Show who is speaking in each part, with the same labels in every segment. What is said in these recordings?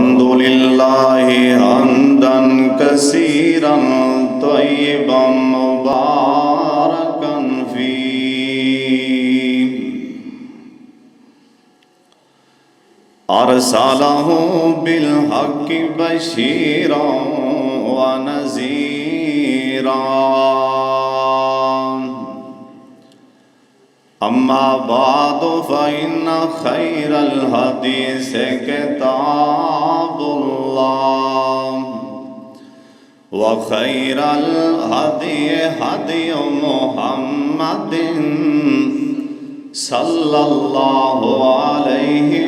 Speaker 1: अल्हम्दुलिल्लाहि हम्दन कसीरन तय्यिबन मुबारकन फीह अरसलहु bill हक़्क़ि बशीरन व नज़ीरा। अम्मा बादु फ़इन्न खैरल हदीस किताबुल्लाह व खैरल हदी हदी मुहम्मदिन सल्लल्लाहु अलैहि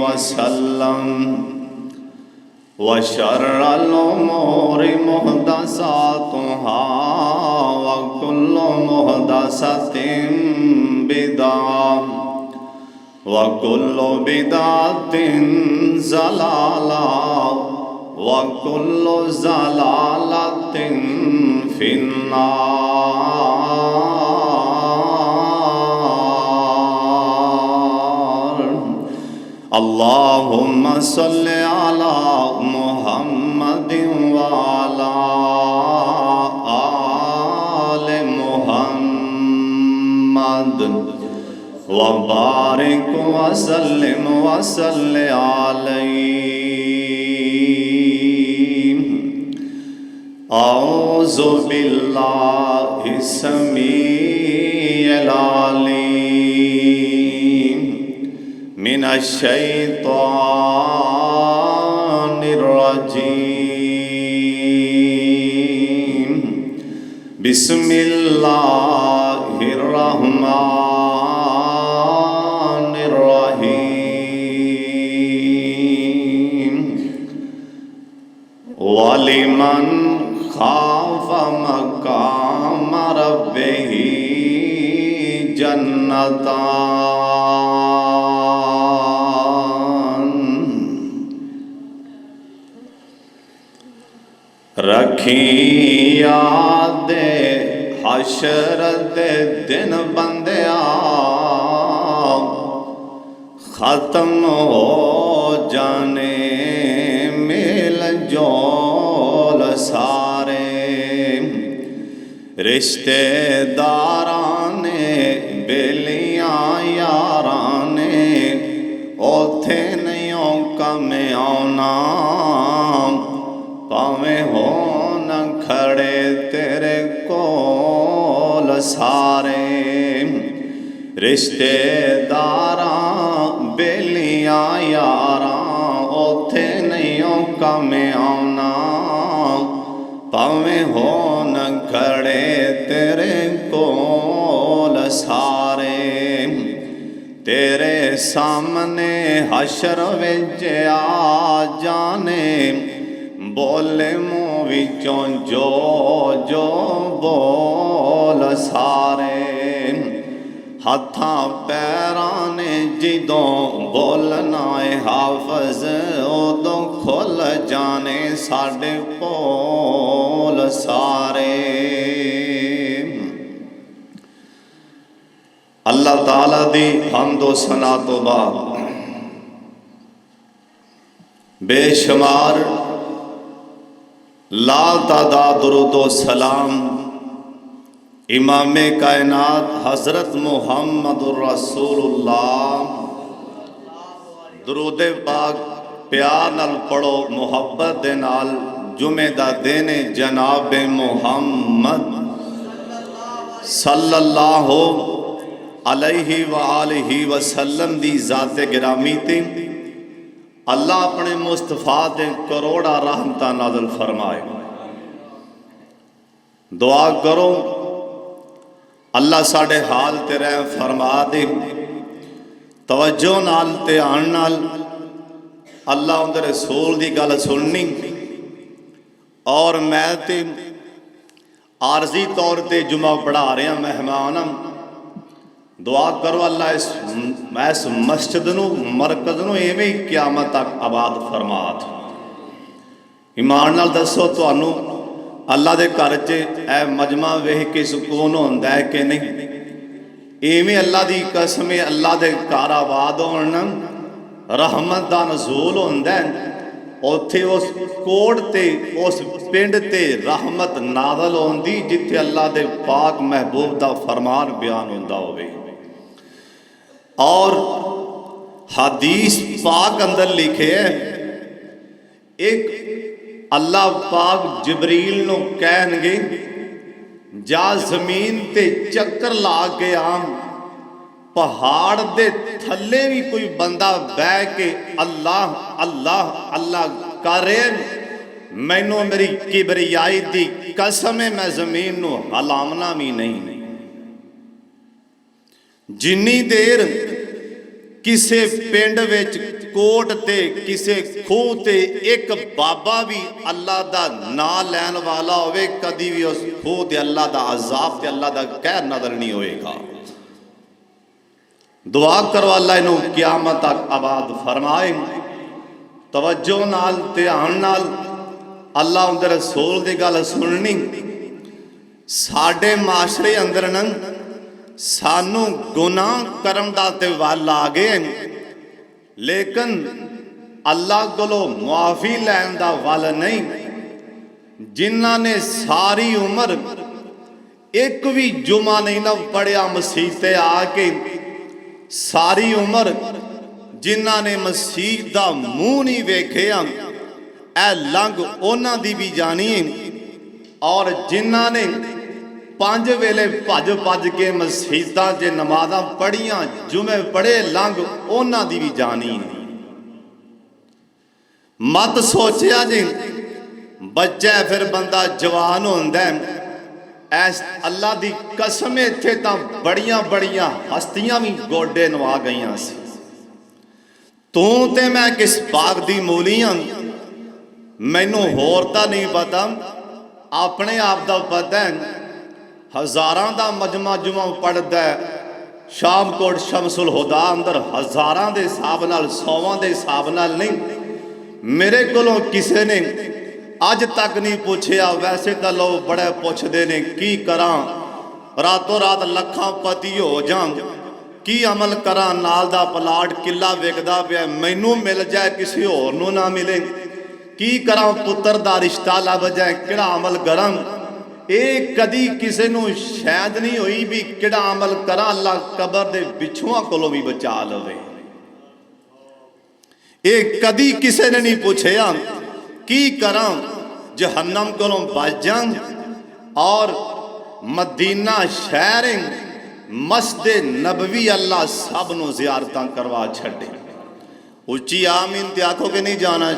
Speaker 1: वसल्लम व शर्रल उमूरि मुहदसातुहा व कुल्लु मुहदसतिन बिदअह व कुल्लु बिदअतिन ज़लाला व कुल्लु ज़लालतिन फिन्नार। अल्लाहुम्मा सल्लि अला मुहम्मदिन व अला आलि मुहम्मद व बारिक व सल्लिम व सल्लि अलैहि। औज़ु बिल्लाहि समीइल अलीम मिनश शैतानिर रजीम। बिस्मिल्लाहिर रहमानिर रहीम। वलिमन खाफ मकाम रब्बिही जन्नतान। रखी याद हशर दे दिन बंदिया खत्म हो जाने मेल जोल सारे। रिश्तेदारां ने बेलियां यारां ने ओथे नहीं कम आना भावें हो न खड़े तेरे कोल सारे। रिश्तेदारां बेलियां यारां ओथे नहीं कम आना भावें हो न खड़े तेरे कोल सारे। तेरे सामने हशर विच आ जाने बोले मुँह विचों जो जो बोल सारे। हत्थां पैरां ने जिदों बोलना है हाफज उदों खुल जाने साडे पोल सारे। अल्लाह ताला दी हम्दो सना तो बाद बेशुमार ला तादाद दुरूदो सलाम इमाम कायनात हज़रत मुहम्मदुर रसूलुल्लाह। दुरूद पाक प्यार नाल पढ़ो मुहब्बत दे नाल। जुमे दा दिन जनाब मुहम्मद सल्लल्लाहु अलैहि व आलिहि वसल्लम दी ज़ाते गिरामी ते अल्लाह अपने मुस्तफा ते करोड़ा रहमतां नाज़िल फरमाए। दुआ करो अल्लाह साढ़े हाल ते रहम फरमा दे। तवज्जो नाल ध्यान नाल अल्लाह उनके रसूल की गल सुननी और मैं ते आरजी तौर पर जुमा पढ़ा रहा मेहमान। दुआ करो अल्लाह इस मस्जिद नूं मरकज़ नूं इवें ही क़यामत तक आबाद फरमा दे। ईमान नाल दसो तुहानूं अल्लाह के घर च ए मजमा वेख के सुकून होंदा है कि नहीं? इवें अल्लाह की कसम अल्लाह के घर आबाद होण रहमत दा नज़ूल होंदा है, उत्थे उस कोट ते उस पिंड ते रहमत नाज़ल होंदी जिथे अल्लाह दे पाक महबूब दा फरमान बयान होंदा होवे। और हदीस पाक अंदर लिखे है, एक अल्लाह पाक जबरील नूं कहणगे जा जमीन ते चक्कर ला के आ, पहाड़ दे थले भी कोई बंदा बह के अल्लाह अल्लाह अल्लाह करे, मैनू मेरी किबरियाई दी कसम है मैं जमीन नूं हलावना भी नहीं। जिन्नी देर किसे पिंड विच कोट ते किसे खूह ते एक बाबा भी अल्लाह दा नाम लैन वाला होवे, कदी भी उस खूह ते अल्लाह दा अजाब ते अल्लाह दा कहर नजर नहीं होएगा। दुआ करो अल्लाह इनू क़यामत तक आबाद फरमाए। तवज्जो नाल ध्यान नाल अल्लाह उनके रसूल की गल सुननी। साडे माशरे अंदर न सानू गुनाह करन दा ते वल आ गए, लेकिन अल्लाह कोलों मुआफ़ी लैन दा वल नहीं। जिन्हां ने सारी उम्र एक भी जुमा नहीं ना पढ़िया मसीते आके, सारी उम्र जिन्हां ने मसीह दा मूँह नहीं वेखिया ऐ लंघ उन्हां दी भी जानी, और जिन्हां ने 5 वेले भज भज के मसीतां च नमाज़ां पढ़ियां जुमे पढ़े लंघ उन्हां दी भी जानी। मत सोचिया जी बच्चा फिर बंदा जवान होंदा है, ऐस अल्लाह दी कसम इत्थे तां बड़ियां बड़ियां हस्तियां भी गोडे नवा गईयां सी। तू ते मैं किस बाग दी मूली हां, मैनू होर तां नहीं पता, अपने आप दा पता है। हज़ारां दा मजमा जुमा पढ़दा है, शामकोट शमसुल हुदा अंदर हज़ारां दे हिसाब नाल 100वां दे हिसाब नाल नहीं। मेरे कोलों किसी ने अज तक नहीं पूछया, वैसे तो लोग बड़े पुछते ने की करा, रातों रात लखां पति हो जां, की अमल करा, नाल दा प्लाट किला विकदा पिया मैनू मिल जाए किसी होर नूं ना मिले, की करा पुत्र दा रिश्ता लभ जाए, किहड़ा अमल करा। ये कदी किसी नूं शायद नहीं हुई भी किहड़ा अमल करा अल्लाह कबर दे बिछुआं कोलों भी बचा लवे। ये कदी किसी ने नहीं पूछया की करा जहन्नम कोलों बच जां, और मदीना शहर मस्जिद नबवी अल्लाह सब नूं ज़ियारतां करवा छड्डे। उच्ची आमीन ते आखो कि नहीं जाना।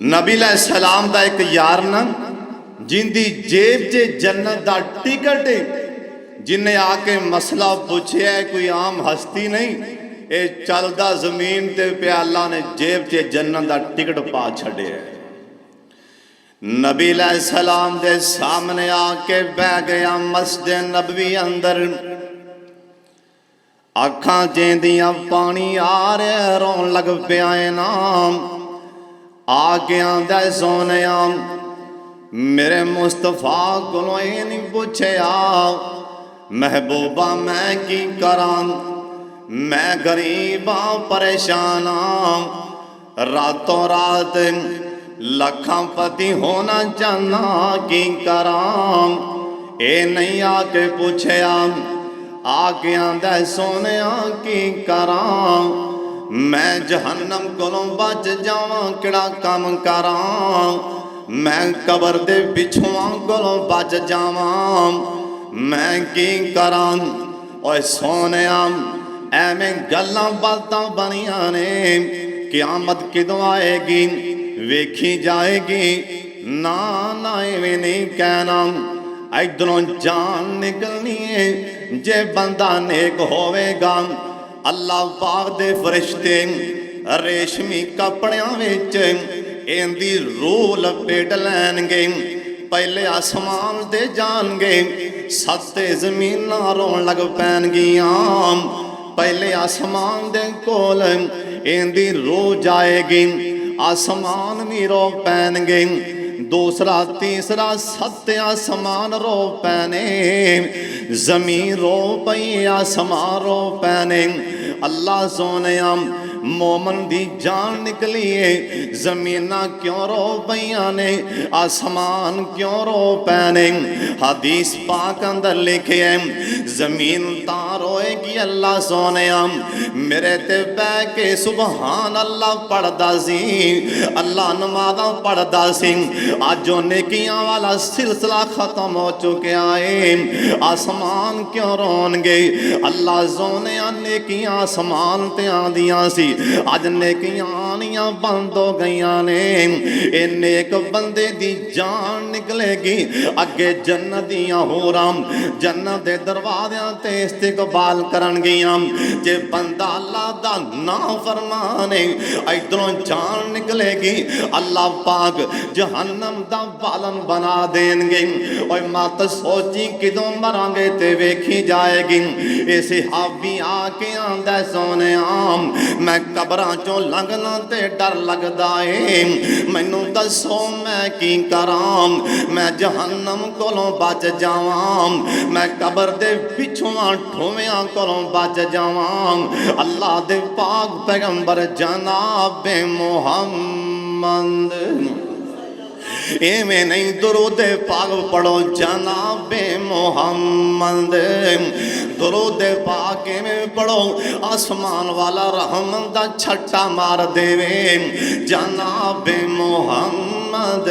Speaker 1: नबी अलैहिस्सलाम दा एक यार ना जिंदी जेब च जन्नत दा टिकट है, जिन्हें आके मसला पूछया है, कोई आम हस्ती नहीं, ये चलदा जमीन ते पे अल्लाह ने जेब च जन्नत दा टिकट पा छड्डे। नबी अलैहिस्सलाम दे सामने आके बह गया मस्जिद नबवी अंदर, अखां चेंदियां पानी आ रहा, रोन लग पिया नाम आके आंदा सोने मेरे मुस्तफा कोलों ये नहीं पूछया महबूबा मैं की करां, मैं गरीब हाँ परेशान हाँ, रातों रात लखां पति होना चाहना की करां। ये नहीं आके पूछया, आके आंदा सोने की करां, मैं जहन्नम कोलों बच जावां किहड़ा काम करां, मैं कबर दे बिछुआं कोलों बच जावां मैं की करां। ओए सोने एवें गल्लां बातां बनियां ने, क़यामत किदों आएगी वेखी जाएगी, ना ना इवें नहीं कहना। इधरों जान निकलनी है जे बंदा नेक होवेगा, अल्लाह पाक दे फरिश्ते रेशमी कपड़ियां विच इहदी रूह लपेट लैणगे, पहले आसमान ते जाणगे, सत्ते ज़मीनां रोण लग पैणगियां, पहले आसमान दे कोल इहदी रूह जाएगी, आसमान भी रो पैणगे, दूसरा तीसरा सत्ते आसमान रो पैने, जमीन रो पई आसमान रो पैने, अल्लाह सोने मोमन दी जान निकली है, जमीना क्यों रो पईयां ने, आसमान क्यों रो पैने। हदीस पाक अंदर लिखे है जमीन तां रोएगी अल्लाह सोने मेरे ते बह के सुबहान अल्लाह पढ़दा सी, अल्लाह नमाज़ां पढ़दा सी। अज ओ नेकियां वाला सिलसिला खत्म हो चुका है, आसमान क्यों रोणगे। अल्लाह सोने नेकियां आसमान ते आंदियां सी, अज नेकियां आनियां बंद हो गईयां ने। ए नेक बंदे दी जान निकलेगी, अगे जन्नत दियां होरां जन्नत दे दरवाज़ियां ते इस्तकबाल करनगियां। जे बंदा अल्लाह दा नाम फरमाने इधरों जान निकलेगी, अल्लाह पाक जहन्नम दा बालन बना देंगे। और मत सोची किदों मरांगे ते वेखी जाएगी। ए सहाबी आके आंदा सोने मैं कबरां चों लंघना ते डर लगदा है, मैनू दसो मैं की करां, मैं जहन्नम कोलों बच जावां, मैं कबर दे पिछुआं ठोवियां कोलों बच जावां। अल्लाह दे पाक पैगंबर जनाब मुहम्मद एवें नहीं दुरूद पाक पढ़ो जनाबे मोहम्मद। दुरूद पाक में पढ़ो आसमान वाला रहमत दा छट्टा मार देवे जनाबे मोहम्मद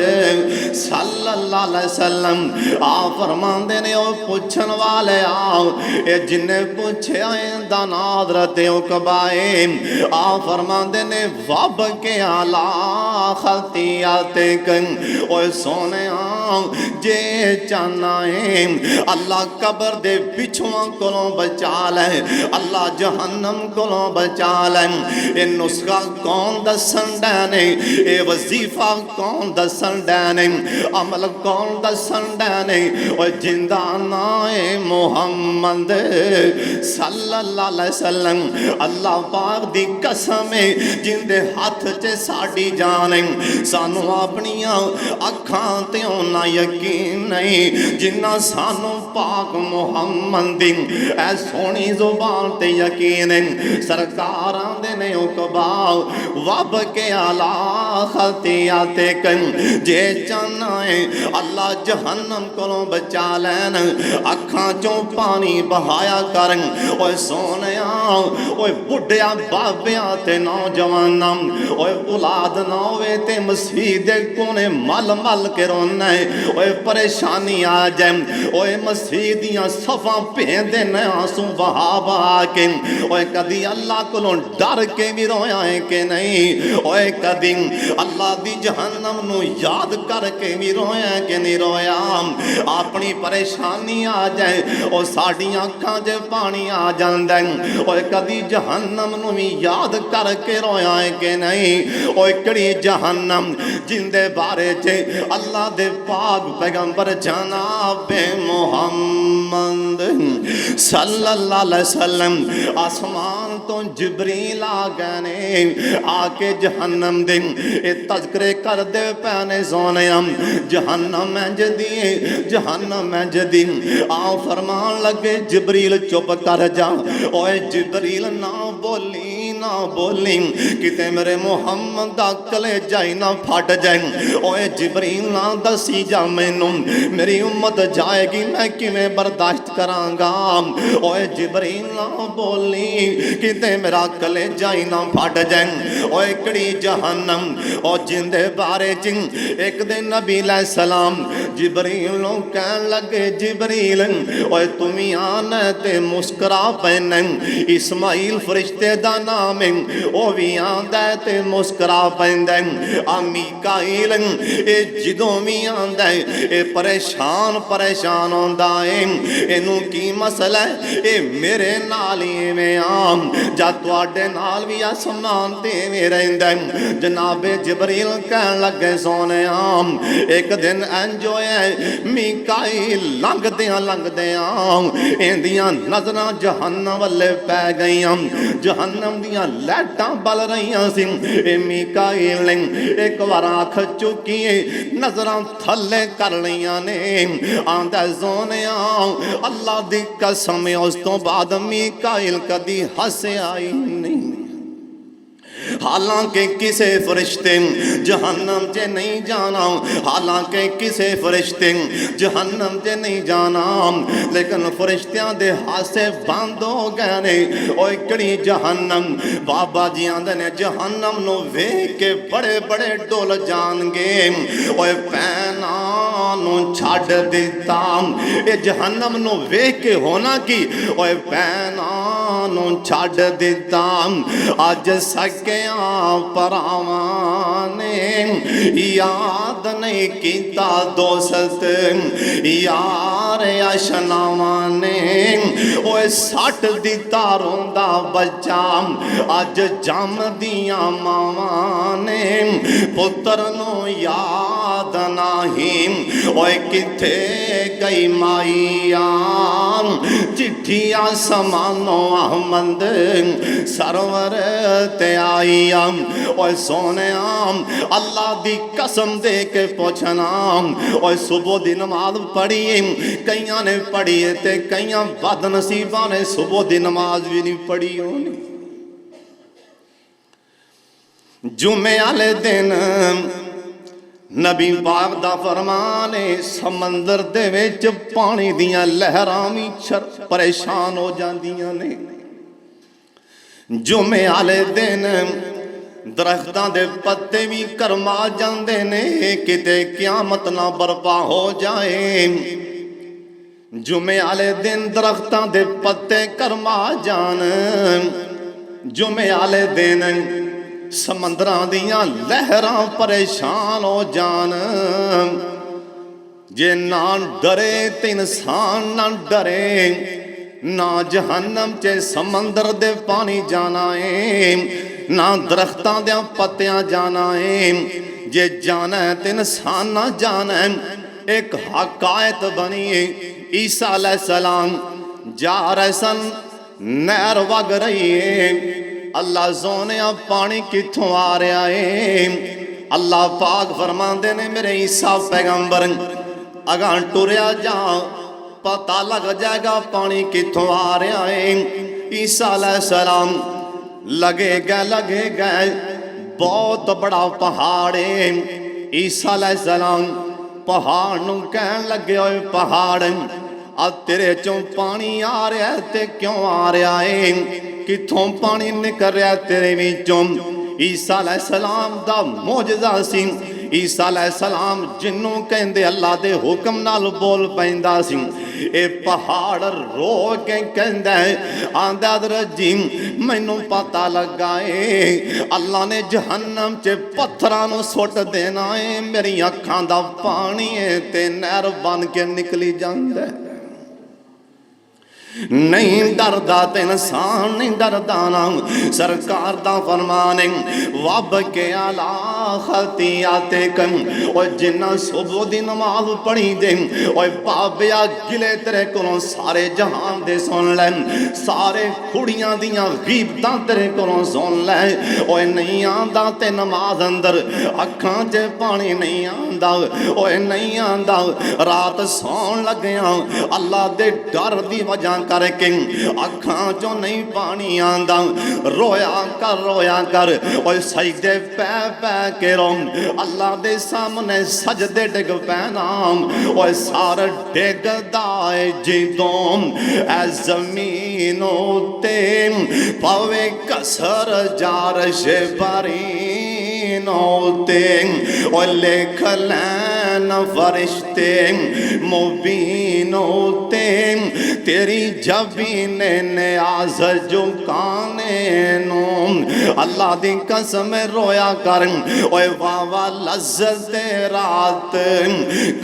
Speaker 1: सल्लल्लाहु अलैहि वसल्लम। आ फरमांदे ने ओ पुछन वाले आओ, ए जिन्ने पूछया इंदा नादरत उकबाए। आ फरमांदे ने वब के आला खतियाते कन। ओए सोने जे चाहना है अल्लाह कबर दे पिछुआं कोलों बचा ले, अल्लाह जहन्नम कोलों बचा ले। ये नुस्खा कौन दसन डैने, ये वजीफा कौन दसन डैने, अमल कौन दसन डैने। और जिंदा नाए मोहम्मद सल्लल्लाहु अलैहि वसल्लम। अल्लाह पाक दी कसम है जिंदे हाथ च साडी जान है, सानू अपनियां अखां ते ना यकीन नहीं जिन्ना सानू पाक मुहम्मद दी ऐ सोहनी जुबान ते यकीन है। सरकार आंदे ने उकबाल वब के आला खतियाते कन। जे चाहना है अल्लाह जहन्नम कोलों बचा लैन, अखां चों पानी बहाया कर। ओए सोनिया ओए बुढ़िया बाबिया ते नौजवाना, ओए औलाद ना होवे ते मसीह दे कोने मल मल के रोना है। ओए परेशानी आ जाए, ओए मसीह दियां सफा भेंदे न आंसू बहा बहा के। ओए कदी अल्लाह कोलों डर के भी रोया है कि नहीं, ओए कदी अल्लाह दी जहन्नम नू याद करके भी रोया कि नहीं रोया। अपनी परेशानी आ जाए और साड़ी अखां च पानी आ जांदा है। ओए कदी जहन्नम नू भी याद करके रोया है कि नहीं। ओए किहड़ी जहन्नम जिंदे बारे च अल्लाह दे पाक पैगंबर जनाबे मोहम्मद सल्लल्लाहु अलैहि वसल्लम आसमान तो जिब्रील आ गए ने। आके जहन्नम दे ए तज़किरे करदे पैने सोने जहन्नम इंज दी जहन्नम इंज दी। आ फरमान लगे जिब्रील चुप कर जा, ओए जिब्रील ना बोली ना बोली किते मेरे मुहम्मद दा कलेजा ही ना फट जाए। ओए जिब्रील ना दसी जा मैनू मेरी उम्मत जाएगी मैं किवें बर्दाश्त करांगा। ओए जिब्रील ना बोली किते मेरा कलेजा ही ना फट जाए। ओए किहड़ी जहन्नम ओ जिंदे बारे च एक दिन नबी अलैहि सलाम जिब्रील नूं कहन लगे जिब्रील ओए तुमी आना ते मुस्करा पैना। इस्माइल फरिश्ते दा नाम है, ओ भी आंदा ते मुस्करा पैंदा। आ मीकाईल ए जिदों भी आंदा ए परेशान परेशान होंदा है। इनू की मसला है, ए मेरे नाल ही में आम जा तुहाडे नाल भी आसमान ते में रहिंदा। जनाबे जिब्रील कहन लगे सोने आम एक दिन इंज होया मीकाईल लंघदियां इंदियां नजरां जहन्नम वल्ले पै गईयां। जहन्नम दियां दियां लाइटां बल रही सी। ए मीकाईल ने एक बार आँख चुकी नजरां थले कर लियां ने। आंदा सोनिया अल्लाह दी कसम उस तो बाद मीकाईल कदी हंसया ही नहीं। हालांकि किसे फरिश्ते जहन्नम च नहीं जाना, हालांकि किसे फरिश्ते जहन्नम च नहीं जाना, लेकिन फरिश्तियां दे हासे बंद हो गए ने। ओए कड़ी जहन्नम, बाबा जी आंदे ने जहन्नम नु वेख के बड़े बड़े डुल जाणगे। ओए पैना नु छड्ड दिता, ए जहन्नम नु वेख के होना की, ओए पैना नु छड्ड दिता। अज सके परावां ने याद नहीं किता दोस्त यार अशनावां ने। ओए सट दिता रोंदा बच्चा अज जम दियां मावां ने। पुत्र नो याद नहीं ओए किथे गई माईया, चिट्ठियां समानो अहमद सरवर ते आई। ओए सोने अल्लाह दी कसम दे के पूछना, ओए सुबह दी नमाज पढ़ी कईयां ने पढ़ी ते कईयां बदनसीबां ने सुबह दी नमाज भी नहीं पढ़ी होनी। जुमे आले दिन नबी पाक दा फरमान है, समंदर दे विच पानी दियां लहरां भी परेशान हो जांदियां ने। जुमे आले दिन दरख्तां दे पत्ते भी करमा जांदे ने, किते क़यामत ना बर्पा हो जाए। जुमे आले दिन दरख्तां दे पत्ते करमा जान, जुमे आले दिन समंदरां दियां लहरां परेशान हो जान। जे ना डरे ते इंसान ना डरे, ना जहन्नम च समंदर दे पानी जाना है, ना दरख्तां दे पत्तियां जाना है। जे जाना है तो इंसान ना जाना है। एक हकायत बनी है, ईसा अलैहिस्सलाम जा रहे सन, नहर वग रही है। अल्लाह सोने पानी कित्थों आ रहा है? अल्लाह पाक फरमांदे ने मेरे ईसा पैगंबर अगां टुरिया जा, पता लग जाएगा पानी कित्थों आ रहा है। ईसा अलैहिस्सलाम लगे गए बहुत बड़ा पहाड़ है। ईसा अलैहिस्सलाम पहाड़ नूं कहन लगे, ओए पहाड़ आ तेरे चों पानी आ रहा है ते क्यों आ रहा है? कित्थों पानी निकल रहा तेरे विचों? ईसा अलैहिस्सलाम दा मौजज़ा सी। ईसा अलैहिस्सलाम जिन्नों कहंदे अल्लाह दे हुक्म नाल बोल पैंदा सी। ए पहाड़ रो के कहंदा है, आंदा रजी मैनू पता लगा है अल्लाह ने जहन्नम च पत्थरां नूं सुट देना है। मेरी अखां दा पानी है ते नहर बन के निकली जांदा है। नहीं डरदा ते इंसान नहीं डरदा ना। सरकार दा फरमान है, वब के आला खतियाते कम। और जिन्ना सुबह दी नमाज पढ़ी दे, और बाबिया गिले तेरे कोलों सारे जहान दे सुन ले, सारे कुड़ियां दियां गीबतां तेरे कोलों सुन ले। ओए नहीं आंदा ते नमाज अंदर अखां च पानी नहीं आंदा, ओए नहीं आंदा। रात सौन लग्या अल्लाह दे डर दी वजह करके अखां चों नहीं पानी आंदा। रोया कर और सजदे पै के रो, अल्लाह दे सामने सजदे डिग पैना। और सार डिगदा है जिदों ऐ जमीन ते पवे कसर जारश बरी नौते। और लिख लैन फरिश्ते मुबीन होते, तेरी जबीन न्याज झुकाने नू। अल्लाह दी कसम रोया कर, ओए वावा लज्जत रात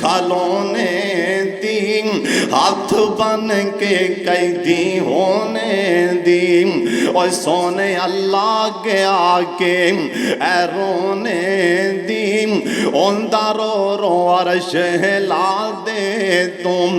Speaker 1: खलोने दी, हाथ बन के कैदी होने दी। और सोने अल्लाह के आके ऐ रोने दी, ओंदा रो रो अर्श हिला दे तुम।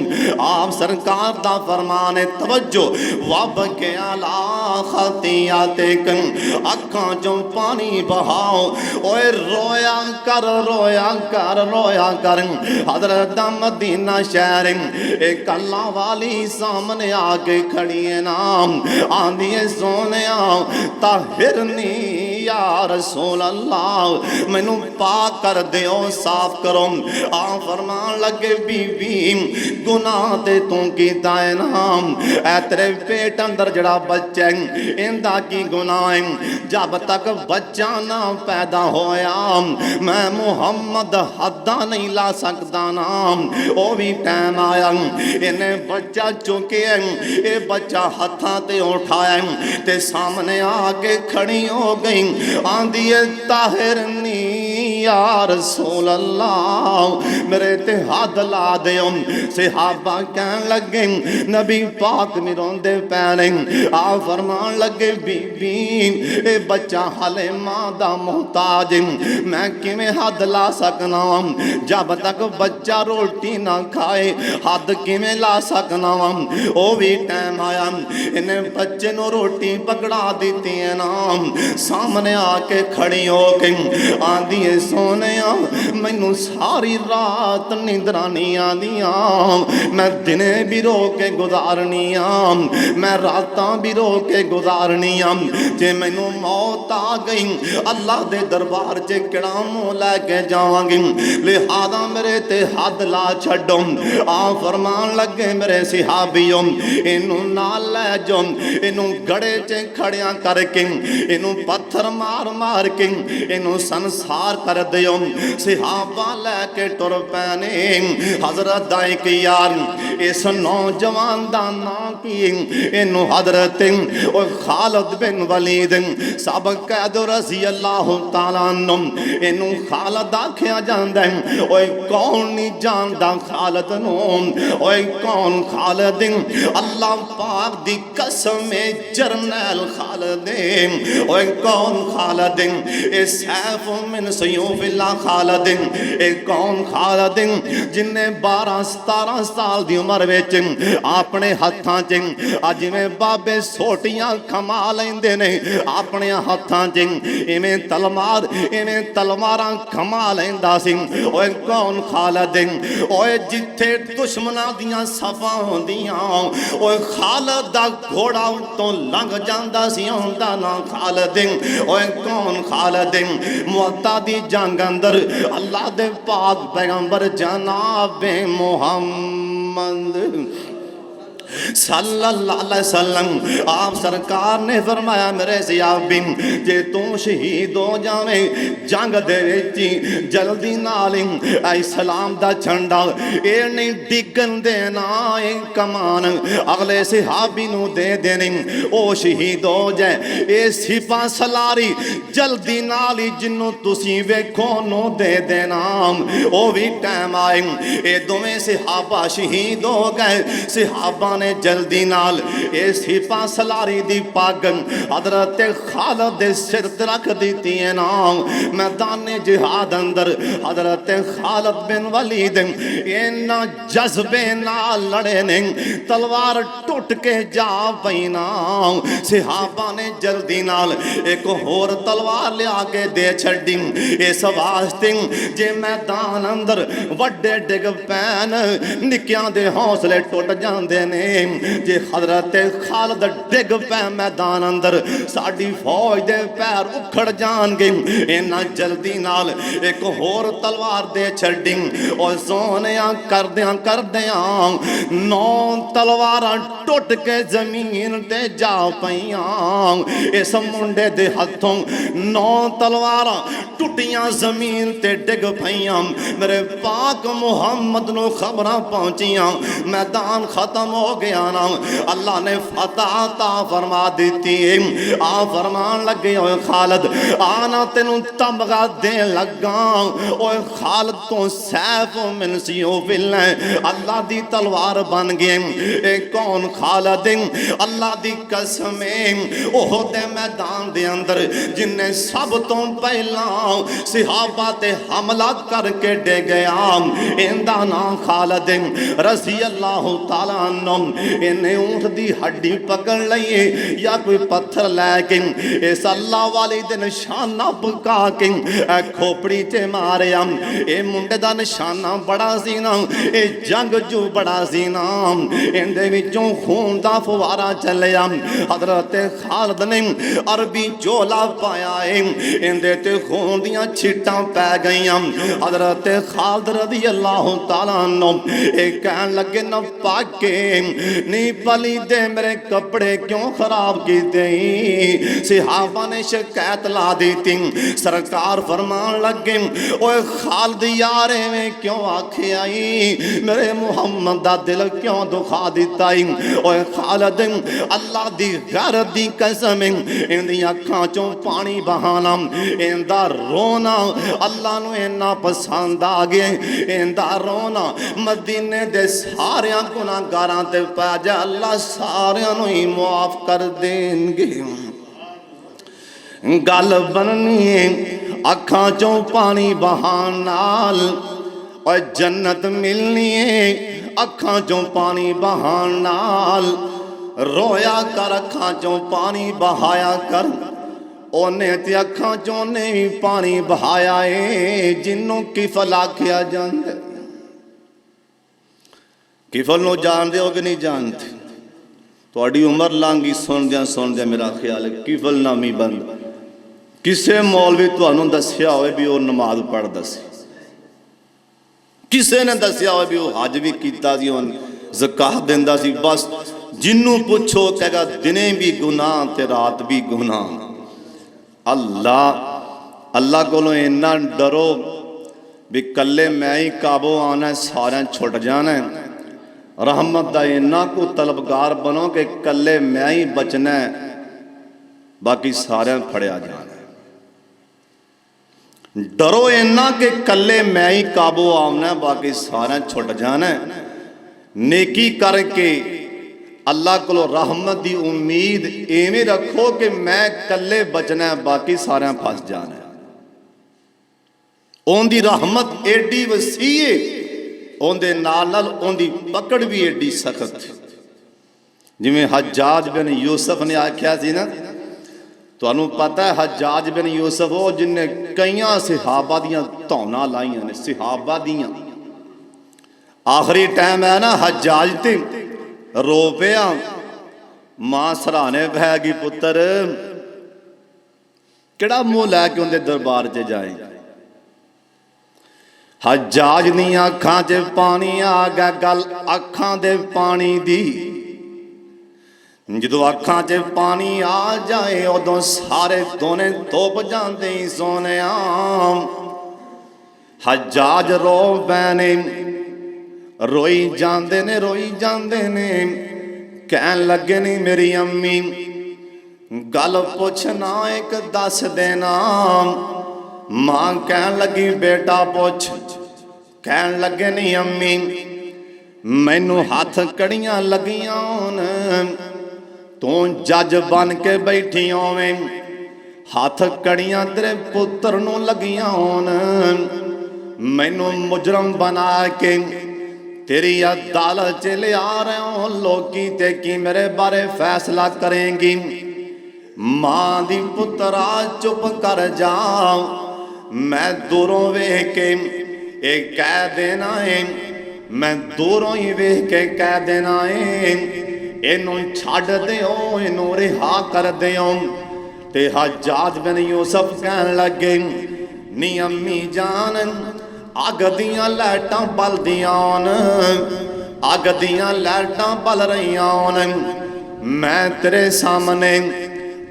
Speaker 1: आप सरकार दा फरमान है, तवज्जो वब के आला खतियाते कम। अखां चों पानी बहाओ। ओए रोया कर रोया कर रोया कर। हजरत दा मदीना शहर एक अल्लाह वाली सामने आके खड़ी है नाम आंदी है सोने ताहिरनी या रसूल अल्लाह मैनू पाक कर दियो साफ करो। आ फरमान लगे बीबी गुनाह ते तू कीता है नाम ऐ तेरे पेट अंदर जड़ा बच्चा है इंदा की गुनाह है। जब तक बच्चा ना पैदा होया मैं मुहम्मद हद्दा नहीं ला सकता नाम। ओ भी टाइम आया इन्हें बच्चा चुके ये बच्चा हथा ते उठाया ते सामने आके खड़ी हो गई आंदी है ताहिरनी या रसूल अल्लाह मेरे ते हाथ ला दियो। सहाबा कहन लगे नबी पाक मिरोंदे पैने आ फरमान लगे बीबी ए बच्चा हले मां दा मोहताज मैं किवें हाथ ला सकना जब तक बच्चा रोटी ना खाए हाथ किवें ला सकना। ओ भी टाइम आया इन्हें बच्चे नो रोटी पकड़ा दी है नाम सामने आके खड़ी हो के आंदी है सोने मैनू सारी रात नींदरा नहीं आदिया मैं दिने भी रो के गुजारनी मैं रातां भी रो के गुजारनी जे मैनू मौत आ गई अल्लाह दे दरबार च किड़ा मुंह लैके जावांगी लिहाजा मेरे ते हद ला छड्डो। आ फरमान लगे मेरे सिहाबियों इनू नाल लै जाओ इनू गड़े च खड़िया करके इनू पत्थर मार मार के इनू संसार कर दियो। सिहाबा लैके टुर पैने हजरत दा एक यार इस नौजवान दा नाम की इनू हजरत खालिद बिन वलीद सब कैद रजी अल्लाह तआला अन्हु इनू खालिद आख्या जांदा है। ओए कौन नहीं जानदा खालिद नू ओए कौन खालिद अल्लाह पाक दी कसम जरनैल खालिद ओए कौन खालिद ए सैफ मिन सयूफिल्लाह खालिद ए कौन खालिद जिन्ने 12-17 साल दी उम्र विच अपने हत्थां च जिवें बाबे सोटियां खमा लैंदे ने अपने हत्थां च इवें तलवारां खमा लैंदा सी। ओए कौन खालिद ओए जिथे दुश्मनां दियां सफां होंदियां ओए खालिद दा घोड़ा उत्तों लंघ जांदा सी हुंदा ना खालिद। ओए कौन खालिद मुअत्ता दी जंग अंदर अल्लाह दे पाक पैगंबर जनाब मुहम्मद सल्लल्लाहु अलैहि वसल्लम आप सरकार ने फरमाया मेरे सियाबिन जे तू शहीद हो जावे जंग दे विच जल्दी नाल इस्लाम दा झंडा ए नहीं डिगन देना ए कमान अगले सहाबी नू दे देनी ओ शहीद हो जाए ए सिपा सलारी जल्दी नाल जिन्नू तुसी वेखो नो दे देना। ओ भी टाइम आए ए दोवें सहाबा शहीद हो गए। सहाबा ने जल्दी नाल ए सिपा सलारी दी पग हजरत खालिद दे सिर ते रख दी है ना। मैदान जिहाद अंदर हजरत खालिद बिन वलीद इन्ना जज्बे नाल लड़े ने तलवार टुट के जा पई ना। सहाबा ने जल्दी नाल एक होर तलवार लिया के दे छड़ी इस वास्ते जे मैदान अंदर वड्डे डिग पैन निक्कियां दे हौसले टुट जांदे ने। जे हजरत खालिद डिग पै मैदान अंदर साडी फौज दे पैर उखड़ जाणगे। इन्ना जल्दी नाल एक होर तलवार दे छड़ी और सोनिया करदियां 9 तलवारां टुट के जमीन ते जा पईयां। इस मुंडे दे हथों 9 तलवारां टुटियां जमीन ते डिग पईयां। मेरे पाक मुहम्मद नू खबरां पहुंचियां मैदान खत्म हो गया ना। अल्लाह ने फतह ता फरमा दी। आ फरमान लगे ओए खालिद आना तेनू तमगा दे लगा। ओए खालिद तो सैफ मिन सयूफिल्लाह अल्लाह दी तलवार बन गए। ए कौन खालिद अल्लाह दी कसम ओह दे मैदान दे अंदर जिन्ने सब तो पहला सहाबा ते हमला करके डे गया इंदा नाम खालिद रज़ी अल्लाह तआला अन्हु इन्हें ऊँट की हड्डी पकड़ लईए या कोई पत्थर लैके इस अल्लाह वाले दे निशाना पका के खोपड़ी च मारिया। ये मुंडे का निशाना बड़ा सी ना, ये जंग जू बड़ा सी ना, इहदे विचों खून का फुवारा चलिया। हजरत खालिद ने अरबी चोला पाया है, इहदे ते खून दियां छिट्टां पै गईयां। हजरत खालिद रज़ी अल्लाह तआला अन्हु कहन लगे न पाके नी पली दे मेरे कपड़े क्यों खराब कीते। सहाबा ने शिकायत ला दी थी। सरकार फरमान लगे ओए खालिद यार में क्यों आखे आई, मेरे मुहम्मद दा दिल क्यों दुखा दिता। ओए खालिद अल्लाह दी गैरत दी कसम इहदी अखां चों पानी बहाना, इहदा रोना अल्लाह नूं इन्ना पसंद आ गया। इहदा रोना मदीने दे सारियां गुनाहगारां ते पै जा, अल्लाह सारियां नूं ही मुआफ कर देणगे। गल बननी है अखां चों पानी बहान नाल और जन्नत मिलनी है। अखां चों पानी बहान नाल रोया कर, अखां चों पानी बहाया कर। ओने ते अखां चों ने भी पानी बहाया है जिन्हों किफल आख्या जांदा। किफल नूं जानदे हो कि नहीं जानते? तुहाडी उम्र लांगी सुनद्या मेरा ख्याल है किफल नामी बंद किसे मौलवी तुहानूं दस्सिया होवे भी वो नमाज पढ़दा सी, किसे ने दस्सिया होवे भी वो हज भी कीता सी, ज़कात दिंदा सी। बस जिन्नू पुछो कहेगा दिने भी गुनाह ते रात भी गुनाह। अल्लाह कोलों इन्ना डरो भी कल्ले मैं ही काबू आना, सारे छुट जाना। रहमत दा इन्ना को तलबगार बनो कि कल्ले मैं ही बचना, बाकी सारे फड़िया जाना। डरो इन्ना कि कल्ले मैं ही काबू आना, बाकी सारे छुट जाना। नेकी करके अल्लाह को रहमत की उम्मीद इवें रखो कि मैं कल्ले बचना, बाकी सारे फस जाना। उनकी रहमत एडी वसी है, उनके नाल उनकी पकड़ भी एडी सख्त। जिमें हज्जाज बिन यूसुफ ने आख्या सी ना, तुहानूं पता है हज्जाज बिन यूसुफ वो जिन्हें कई सहाबा दियां धौना लाइया ने, सहाबा दियां। आखिरी टाइम है ना हज्जाज ते रो पिया, मां सराहने बह गई पुत्र किहड़ा मुंह लैके उनके दरबार च जाए। हज्जाज दी अखां च पानी आ गया। गल अखां दे पानी दी, जदों अखां च पानी आ जाए उदों सारे दोने धुप जाते ही सोने। हज्जाज रो पैने, रोई जाते ने, रोई जाते ने। कहन लगे नहीं मेरी अम्मी गल पुछना एक दस देना। मां कहन लगी बेटा पुछ। कहन लगे नहीं अम्मी मैनू हाथ कड़ियां लगियां होन, तू जज बन के बैठी होवें, हाथ कड़ियां तेरे पुत्र नू लगियां होन, मैनू मुजरम बना के तेरी अदालत च ले आ रहे हो, लोकी ते की मेरे बारे फैसला करेंगी। मां दी पुत्रा चुप कर जा, मैं दूरों वेख के एक कह देना है, मैं दूरों ही वेख के कह देना है इनू छड़ दिओ, इनू रिहा कर दिओ। ते हज्जाज बिन यूसुफ कहन लगे नी अम्मी जान अग दियां लाइटां बलदियां न, अग दियां लाइटां बल रहियां न, मैं तेरे सामने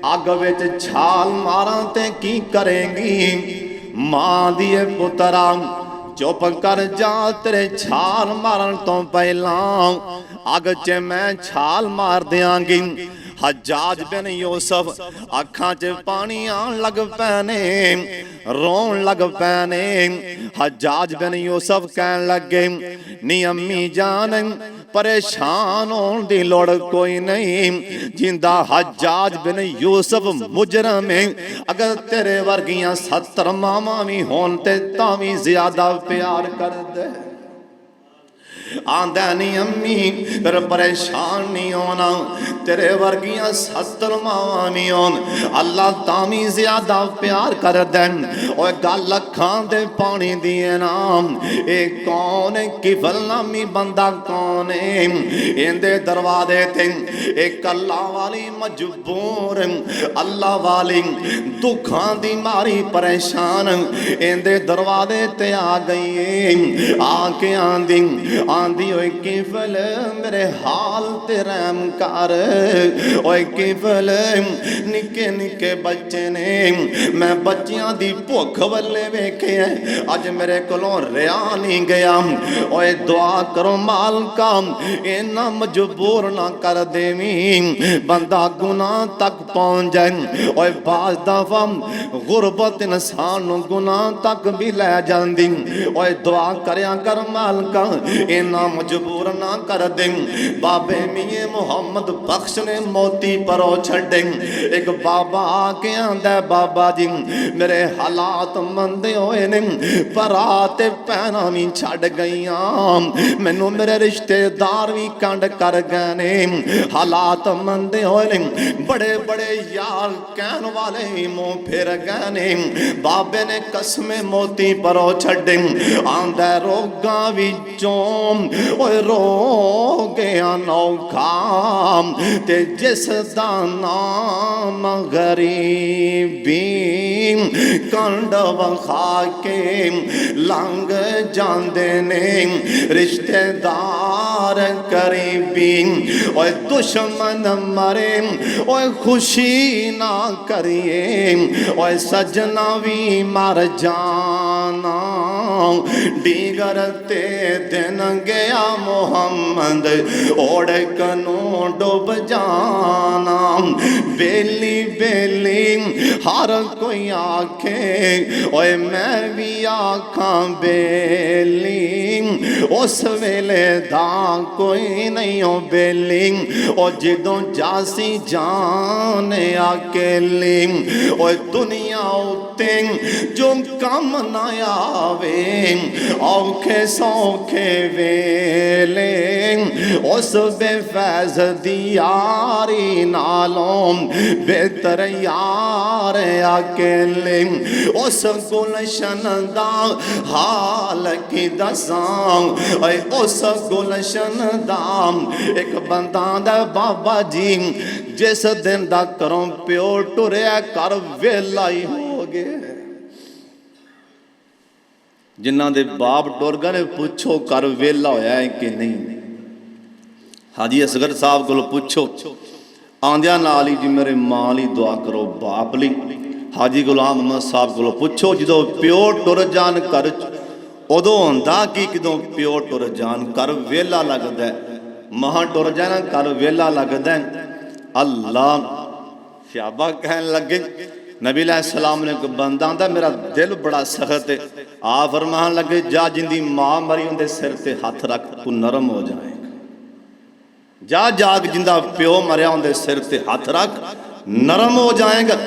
Speaker 1: अग विच छाल मारां ते की करेंगी। मां दी पुत्रा चुप कर जा, तेरे छाल मारन तो पहला अग च मैं छाल मार दियांगी। हज्जाज बिन यूसुफ अखां च पानी आन लग पैने, रोन लग पैने। हज्जाज बिन यूसुफ कहन लगे नी अम्मी जान परेशान होने की लोड़ कोई नहीं, जिंदा हज्जाज बिन यूसुफ मुजरम है। अगर तेरे वर्गियां 70 मावां भी होन ते तां भी ज्यादा प्यार कर दे। आंदा नहीं अम्मी फिर परेशान नहीं होना, तेरे वर्गियां 70 मावां नहीं होन, अल्लाह तामी ज्यादा प्यार कर देन। और गल अखां दे पानी दी है ना, ये कौन है किफल नामी बंदा कौन है, इंदे दरवाजे ते एक अल्लाह वाली मजबूर अल्लाह वाली दुखां दी मारी परेशान इंदे दरवाजे ते आ गई है। आके आंदी आंदी ओए किफल मेरे हाल ते रहम कर, ओए किफल निके निके बच्चे ने, मैं बच्चियां दी भुख वल्ले वेखे अज मेरे कोलों रिया नहीं गया। ओए दुआ करो मालका इन्ना मजबूर ना कर देवी बंदा गुनाह तक पहुंच जाए। ओए बाज दफा गुरबत इंसान गुनाह तक भी लै जाती। ओए दुआ करया कर मालका इन्ना मजबूर ना कर दे। बाबे मियां मुहम्मद बख्श ने मोती परो छड़े। एक बाबा आके आंदा बाबा जी मेरे हालात मंदे होए ने, भरा ते भैनां भी छड़ गईयां, मैनू मेरे रिश्तेदार भी कंड कर गए ने, हालात मंदे होए ने, बड़े बड़े यार कहन वाले भी मुंह फिर गए ने। बाबे ने कसमे मोती परो छड़े। आंदा रोगां विचों ओए रो गया नौखा ते जिस दा नाम गरीबी कंड वखा के लंघ जांदे ने रिश्तेदार करीबी। ओए दुश्मन मरे ओए खुशी ना करिए, ओए सजना भी मर जाना, डीगर ते दिन गया मोहम्मद ओढ़कनू डूब जाना। बेली बेली हर कोई आखे ओए मैं भी आखा बेली, उस वेले दा कोई नहीं हो बेली, ओ जिदों जासी जान अकेली। ओ दुनिया उत्ते जो कम ना आवे औखे सौखे वेले, उस बेफैज दी यारी नालों बेहतर यार अकेले। उस गुलशन दा हाल की दसां, उस गुलशन दा एक बंदा दा बाबा जी जिस दिन दा घरों प्यो टुरिया कर वेला ही हो गया। जिन्हां दे बाप टुर गए पुछो कर वेला होया है कि नहीं। हाजी असगर साहब को पुछो आंदिया नाल ही जी मेरे मां ली दुआ करो बाप ली। हाजी गुलाम अहमद साहब को पुछो जो प्यो टुर जान कर उदों होंदा कि कदों प्यो टुर जान कर वेला लगदा, महा टुर जाना कर वेला लगदा। अल्लाह सहाबा कहन लगे नबी अलैहिस्सलाम ने कोई बंदा आंदा मेरा दिल बड़ा सख्त है, आ फरमान लगे जा जिंदी मां मरी उनके सिर ते हथ रख तू नरम हो जाएगा। जा जाग जिंदा प्यो मरिया उनके सिर ते हथ रख नरम हो जाएगा।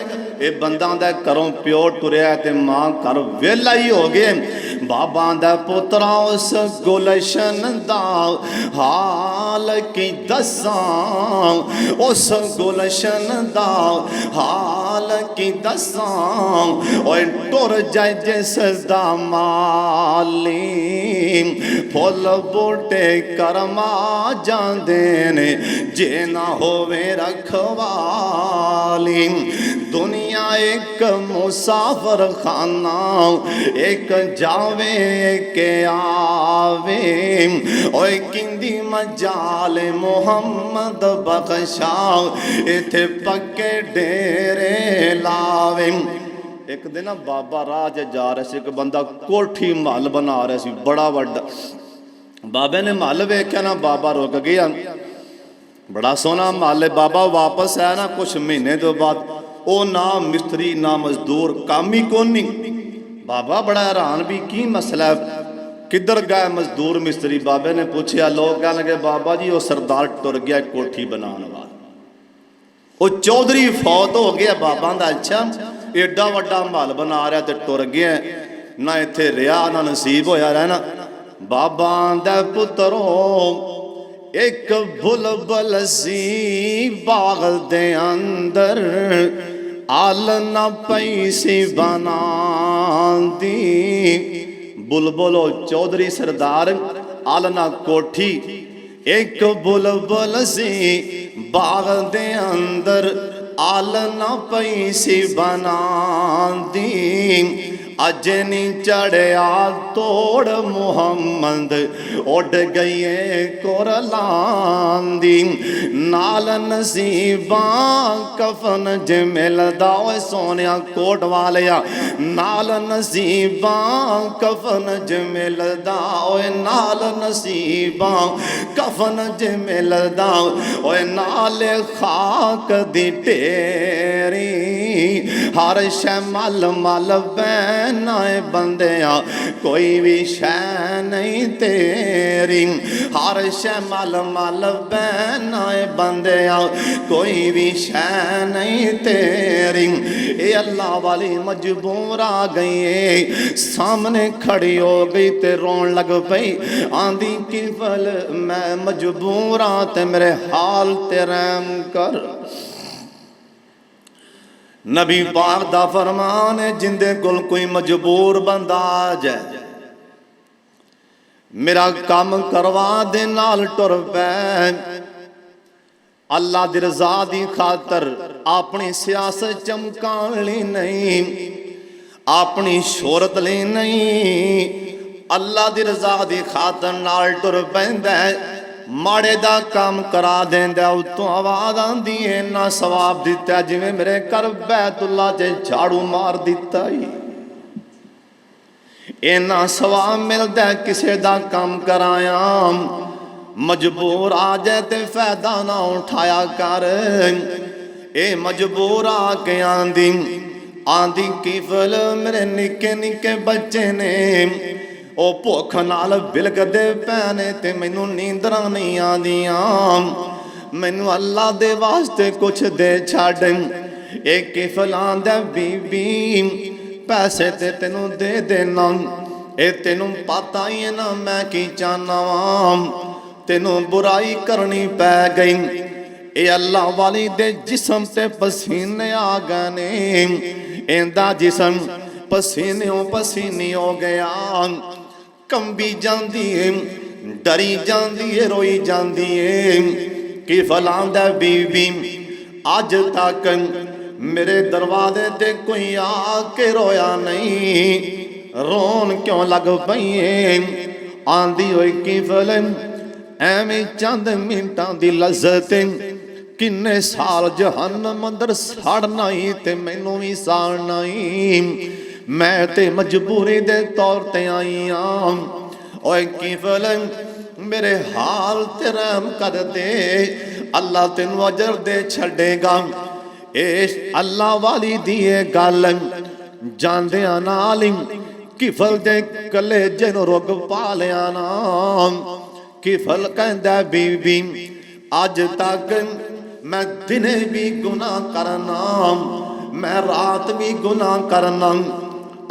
Speaker 1: ये बंदा आंदा घरों प्यो टुरिया ते मां घर वेला ही हो गए। बाबा आंदा पुत्रा उस गुलशन दा हाल की दसां, उस गुलशन दा हाल की दसां, ओए टुर जाए जिस दा माली फुल बूटे करमा जांदे ने जे ना होवे रखवाली। दुनिया एक मुसाफर खाना, एक जावे के आवे, ओए किंदी मजाल मोहम्मद बख्शा इथे पक्के डेरे लावे। एक दिन ना बाबा राह जा रहे थे, एक बंदा कोठी महल बना रहा सी बड़ा वड्डा। बाबे ने महल वेख्या ना बाबा रुक गया, बड़ा सोहना महल है। बाबा वापस आया ना कुछ महीने तो बाद, ओ ना मिस्त्री ना मजदूर काम ही कौन नहीं। बाबा बड़ा हैरान भी की मसला है, किधर गए मजदूर मिस्त्री। बाबे ने पूछा, लोग कह लगे बाबा जी वो सरदार टुर गया कोठी बनाने वाला, वो चौधरी फौत हो गया। बाबा का अच्छा एडा वड्डा महल बना रहा तो टुर गया, ना इत्थे रिहा ना नसीब होया रहना। बाबा दे पुत्रो एक बुलबुल सी बाग दे अंदर आल न पई सी बनांदी। बुलबुलो चौधरी सरदार आलना कोठी एक बुलबुल सी बाग दे अंदर आल न पई सी बनांदी। अज नी चढ़िया तोड़ मुहम्मद उड़ गई कुरलांदी। नाल नसीबा कफन ज मिलदा ओए सोनिया कोट वालिया, नाल नसीबा कफन ज मिलदा ओए, नाल नसीबा कफन ज मिलदा ओए, नाल खाक दी ढेरी। हर शै मल मल बैना बंदिया कोई भी शै नहीं तेरी। हर शै मल मल बैना बंदिया कोई भी शै नहीं तेरी। ये अल्लाह वाली मजबूर आ गई, सामने खड़ी हो गई ते रोन लग पई। आंदी की फल मैं मजबूर हाँ ते मेरे हाल ते रहम कर। नबी पाक दा फरमान है, जिंदे कोल कोई मजबूर बंदा आ जाए, मेरा काम करवा दे नाल टुर पै। अल्लाह दी रज़ा दी खातर अपनी सियासत चमकाण लई नहीं, अपनी शोहरत लई नहीं, अल्लाह दी रज़ा दी खातर नाल टुर पैंदा है। माड़े दा काम करा देंदा, उत्तों आवाज़ आंदी है ना सवाब दिता जिवें मेरे घर बैतुल्ला च झाड़ू मार दिता ही। इन्ना सवाब मिलदा किसे दा काम कराया। मजबूर आ जाए ते फायदा ना उठाया कर। ए मजबूर आके आंदी आंदी किफल मेरे निके निके बच्चे ने ओ भुख नाल बिलकदे पैने ते मैनू नींदरां नहीं आंदियां। मैनू अल्लाह दे वास्ते कुछ दे छड्ड। ए किफल आंदा बीबी पैसे ते तेनू दे देना, ए तेनू पता ही है ना मैं की चाहना वां, तेनू बुराई करनी पै गई। ए अल्लाह वाली दे जिस्म ते पसीने आ गए ने, इंदा जिस्म पसीने पसीनी हो गया। कंबी जांदी है, डरी जांदी है, रोई जांदी है। कि फलांदा बीबी अज तक मेरे दरवाजे ते कोई आके रोया नहीं, रोन क्यों लग पई है। आंदी होई कि फलन एवें चंद मिनटां दी लज़्ज़त, किन्ने साल जहन्नम अंदर सड़ना ही ते मैनू भी साड़ना ही। मैं ते मजबूरी दे तौर ते आई हाँ। ओए की फलन मेरे हाल ते रहम कर दे, अल्लाह तेनू अजर दे छड़ेगा। इस अल्लाह वाली दी गल जांदियां नाल किफल दे कलेजे नूं रुग पा लिया ना। किफल कहंदा बीबी अज तक मैं दिने भी गुनाह करना, मैं रात भी गुनाह करना,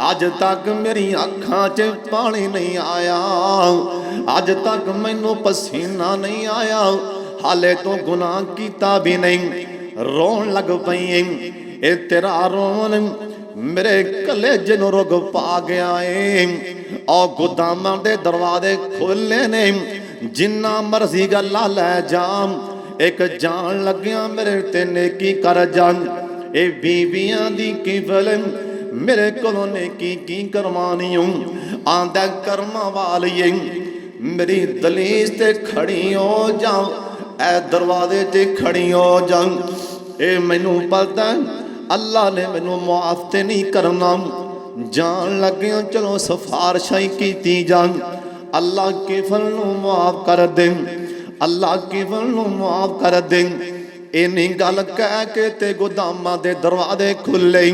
Speaker 1: अज तक मेरी अखां च पानी नहीं आया, अज तक मैनू पसीना नहीं आया, हाले तो गुनाह कीता भी नहीं। रोन लग पई ए तेरा रोन मेरे कलेजे नूं रुग पा गया है। और गुदामां दे दरवाजे खोले ने, जिन्ना मर्जी गल्ला लै जा, एक जान लग्या मेरे ते नेकी कर जा। ए बीबियां दी की फिल्म मेरे कोलों नेकी की करवानी हूं। आंदा कर्मा वाली मेरी दलीस ते खड़ी हो जा, ए दरवाजे ते खड़ी हो जा। ए मैनू पता अल्लाह ने मैनू मुआफ ते नहीं करना, जान लग्या चलो सिफारिशां कीती जान। अल्लाह किफल नू मुआफ कर दे, अल्लाह किफल नू मुआफ कर दे। इन्नी गल कह के ते गोदामां दे दरवाजे खुले,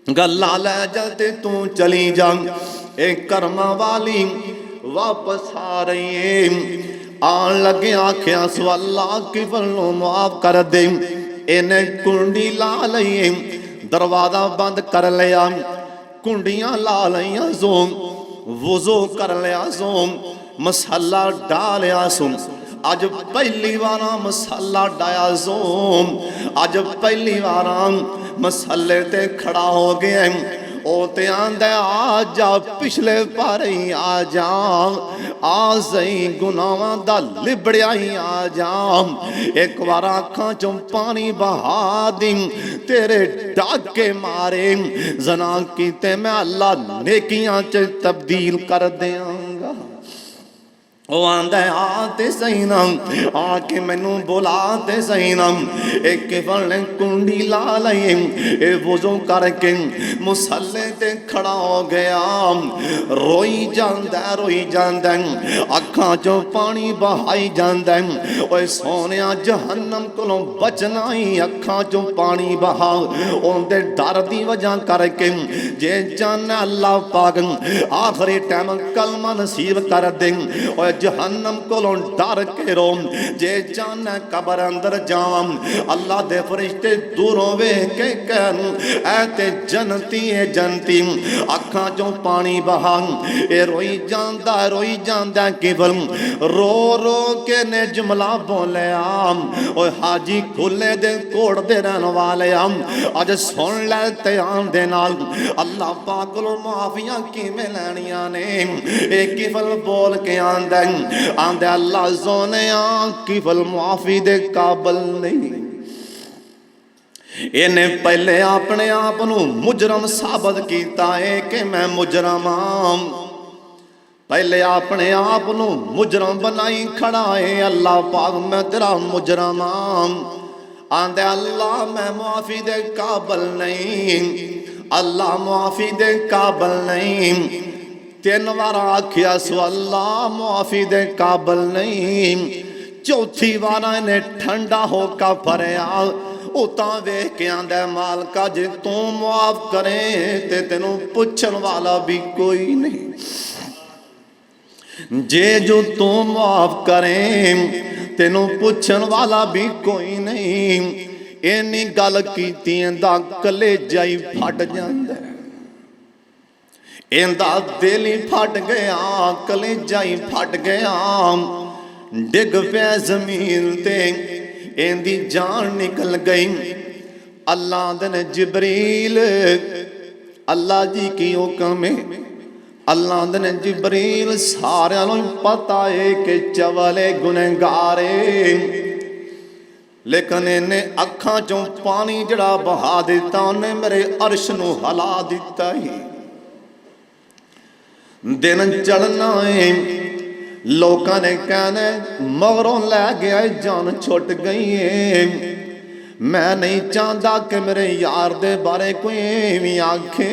Speaker 1: गल्ला लै जा ते तू चली जा। ए कर्मा वाली वापस आ रही है। आन लगे आख्या सो अल्लाह किफल नू मुआफ कर दे। इन्हें कुंडी ला लई, दरवाजा बंद कर लिया, कुंडियां ला लिया सो वुज़ू कर लिया सो, मसाला डालिया सो, अज पहली बार मसाला डाया सो, अज पहली बार मसाले ते खड़ा हो गया। ओ ते आंदा आ जा पिछले पारे ही आ जा, आ सही गुनाहां दा लिबड़िया ही आ जा, एक बार अखां चों पानी बहा दी, तेरे डाके मारे जना कीते मैं अल्लाह नेकियां च तब्दील कर देंगा। ओ आंदा आते सही ना, आके मैनू बुला ते सही ना, एक फल कुंडी ला लई, ए वुज़ू करके मुसल्ले ते खड़ा हो गया। रोई जांदा अखां चों पानी बहाई जांदा। ओए सोनिया जहन्नम कोलों बचना ही अखां चों पानी बहा, उनदे डर दी वजह करके जे जाना अल्लाह पाक आखिरी टाइम कलमा नसीब कर दे। जहन्नम कोलों डर के रो, जे जाना कबर अंदर जावां, अल्लाह दे फरिश्ते दूरों वेख के कहन ऐ ते जनती है जनती, अखां चों पानी बहा। ए रोई जांदा केवल रो रो के ने जुमला बोलिया, ओ हाजी खुले दे कोड़ दे रहन वाले अज सुन लै ध्यान दे नाल, अल्लाह पाक कोलों माफियां किवें लैणियां ने। ए केवल बोल के आंदा अल्लाह सोने केवल माफी दे काबल नहीं। इन्हें पहले अपने आप को मुजरम साबित किया है कि मैं मुजरम हाँ, पहले अपने आप को मुजरम बनाई खड़ा है। अल्लाह पाक मैं तेरा मुजरम हाँ, आंदे अल्लाह मैं माफी दे काबल नहीं, अल्लाह माफी दे काबल नहीं। 3 बार आखिया सो अल्लाह मुआफी दे काबल नहीं। चौथी बार इन्हें ठंडा होकर भरया, उता वेख के आंदा मालका जे तू मुआफ करे ते तेनू पुछन वाला भी कोई नहीं, जे जो तू मुआफ करे तेनू पुछन वाला भी कोई नहीं। इन्नी गल कीती दा कलेजा ही फट जांदा, इंदा दिल ही फट गया, कलेजा ही फट गया, डिग पे जमीन ते इंदी जान निकल गई। अल्लाह ने जिबरील, अल्लाह जी की हुक्म है, अल्लाह ने जिबरील सारियां नूं पता है कि चवले गुनहगारे, लेकिन इन्हें अखां चों पानी जड़ा बहा दिता, उन्हें मेरे अर्श नूं हिला दिता ही। दिन चढ़ना है, लोगों ने कहना मगरों लै गया जान छुट गई है। मैं नहीं चाहता कि मेरे यार दे बारे कोई भी आखे,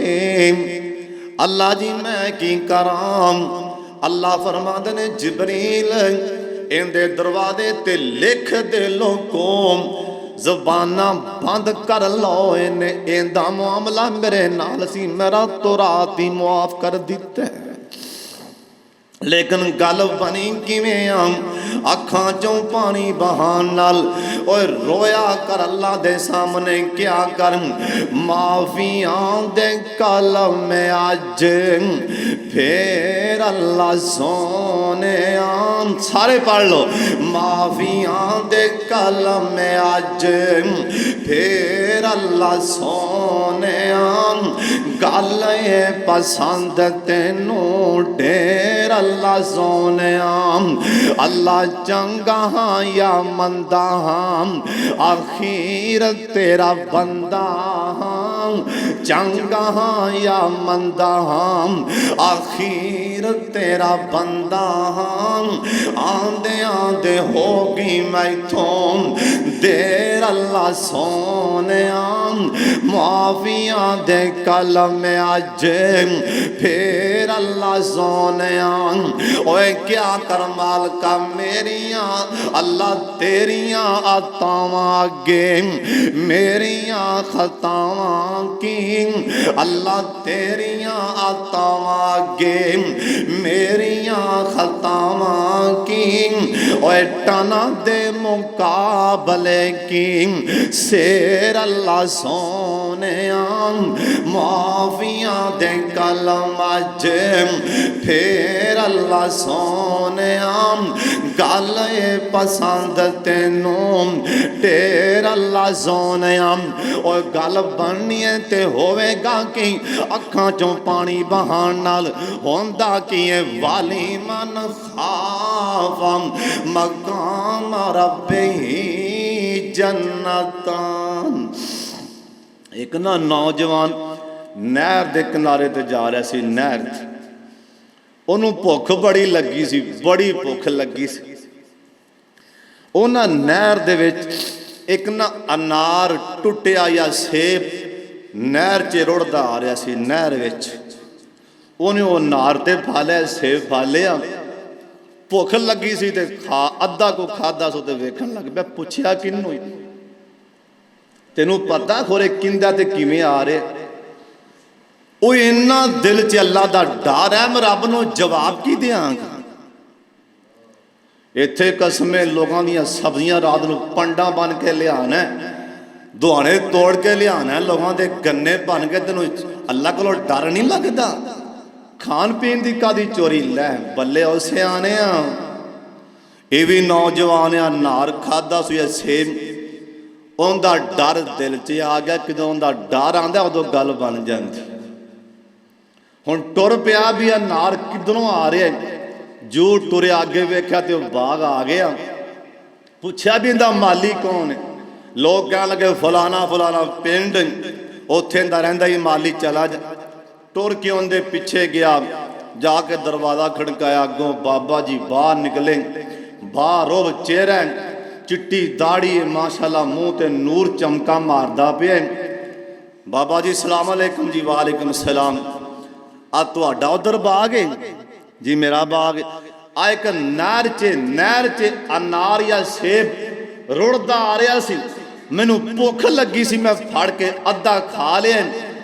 Speaker 1: अल्लाह जी मैं की करां। अल्लाह फरमाते ने जिबरील इंदे दरवाजे ते लिख दे लोगों, ज़बाना बंद कर लो, इन्हें इंदा मामला मेरे नाल सी, मेरा तो रात ही मुआफ कर दिता है। लेकिन गल बनी किवें अखां चों पानी बहान नाल, ओए रोया कर अल्लाह दे सामने क्या कर, माफियां दे कलम में अज फिर अल्लाह सोने सारे पढ़ लो, माफियां दे कलम में अज फिर अल्लाह सोने, गल पसंद तेनू ढेर अल्लाह सोने, अल्लाह चंगा हाँ या मंदा हाँ, आखिर तेरा बंदा हाँ, चंगा हाँ या मंदा हाँ, आखिर तेरा बंदा हाँ। आंदे आंदे होगी मैथों देर अल्लाह सोने, माफिया दे कलम में अज फिर अल्लाह सोने। ओए क्या कर मालका मेरिया अल्लाह तेरिया आतावां अगे मेरिया खतावां की, अल्लाह तेरिया आतावां अगे मेरिया खतावां की, ओए टना दे मुकाबले की शेर अल्लाह सोने। सोने माफिया दे कलम अज फिर अल्लाह सोने गल पसंद तेनू ढेर अल्लाह सोने और गल बननी है ते होवेगा कि अखां चों पानी बहान नाल होंदा कि वाली मन खाफ मकाम रब्बी जन्नतान। एक ना नौजवान नहर दे किनारे ते जा रहा सी। नहर ओनू भुख बड़ी लगी सी, बड़ी भुख लगी सी। उन्हां नहर दे विच एक ना अनार टुटिया या सेब नहर च रुड़दा आ रहा सी। नहर विच उन्हें वो अनार ते पा लिया, सेब पा लिया। भुख लगी सी ते खा अद्धा को खादा सो ते वेखण लग पिया। पुछया किन्नू तेनू पता खोरे किंदा ते किवें आ रहे? वो इन्ना दिल च अल्लाह दा डर है, मैं रब नू जवाब की देंगा। इत्थे कसमें लोगों दी सब्जियां रात नू पंडा बन के लियाना, दुआने तोड़ के लियाना, लोगों के गन्ने बन के। तेनू अल्लाह कोलों डर नहीं लगता? खान पीन की कादी चोरी लै बल्ले उसे आने। ये भी नौजवान आ, नार खादा सुया सेब, उनका डर दिल च आ गया। कि उनका डर आंदा उदों गल बन जाती। हुण टुर पिया भी अनार किधरों आ रहा। जू टुरे अगे वेख्या तो बाग आ गया। पुछया भी इनका माली कौन है? लोग कह लगे फलाना फलाना पिंड, उत्थे दा रहिंदा ही माली। चला जा। टुर के उनके पिछे गया, जाके दरवाज़ा खड़काया। अगों बाबा जी बाहर निकले। बाहर रोब चेहरा, चिट्टी दाड़ी, माशाअल्लाह मुँह ते नूर चमका मारदा पे। बाबा जी सलाम अलैकुम जी। वालेकुम सलाम। आ तुहाडा उधर बाग है जी? मेरा बाग है। आ एक नहर च अनार या सेब रुड़दा आ रहा सी। मैनू भुख लगी सी, मैं फड़ के अद्धा खा लिया,